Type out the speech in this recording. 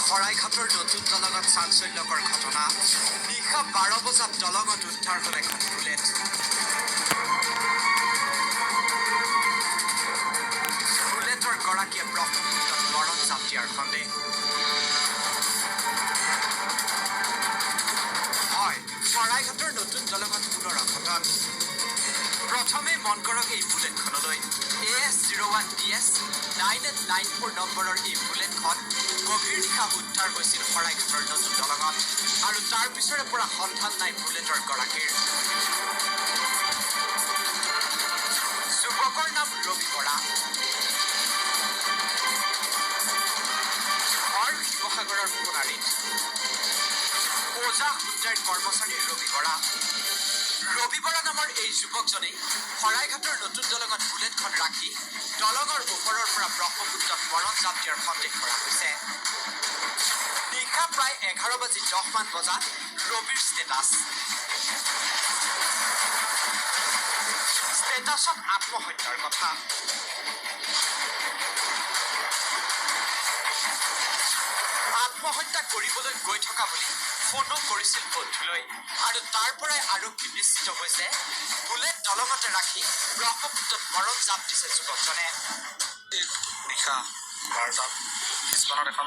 শৰাইঘাটৰ নতুন দলঙত চাঞ্চল্যকৰ ঘটনা নিশা 12 বজাত দলঙত উদ্ধাৰ হ'ল এখন বুলেট বুলেটৰ গৰাকীয়ে ব্ৰহ্মপুত্ৰত মৰণ জাপ দিয়াৰ সন্দেহ হয় শৰাইঘাটৰ নতুন দলঙত পুনৰ অঘটন প্ৰথমে মন কৰক এই বুলেটখনলৈ AS01DS 9894 নম্বৰৰ এই বুলেটখন গভীৰ নিশা উদ্ধাৰ হৈছিল শৰাইঘাটৰ নতুন দলঙত আৰু তাৰ পিছৰে পৰা সন্ধান নাই বুলেটৰ গৰাকীৰ যুৱকৰ নাম ৰবি বৰা ঘৰ শিৱসাগৰৰ সোণাৰীত ওজা হোণ্ডাইৰ কৰ্মচাৰী ৰবি বৰা ৰবি বৰা নামৰ এই যুৱকজনেই শৰাইঘাটৰ নতুন দলঙত বুলেটখন ৰাখি দলঙৰ ওপৰৰ পৰা ব্ৰহ্মপুত্ৰত মৰণ জাপ দিয়াৰ সন্দেহ কৰা হৈছে নিশা প্ৰায় 11:10 বজাত ৰবিৰ ষ্টেটাছত আত্মহত্যাৰ কথা আত্মহত্যা কৰিবলৈ গৈ থকা বুলি ফোনো কৰিছিল বন্ধুলৈ আৰু তাৰ পৰাই আৰক্ষী নিশ্চিত হৈছে বুলেট দলঙতে ৰাখি ব্ৰহ্মপুত্ৰত মৰণ জাপ দিছে যুৱকজনে নিশা 12টাত পিছপনত এখন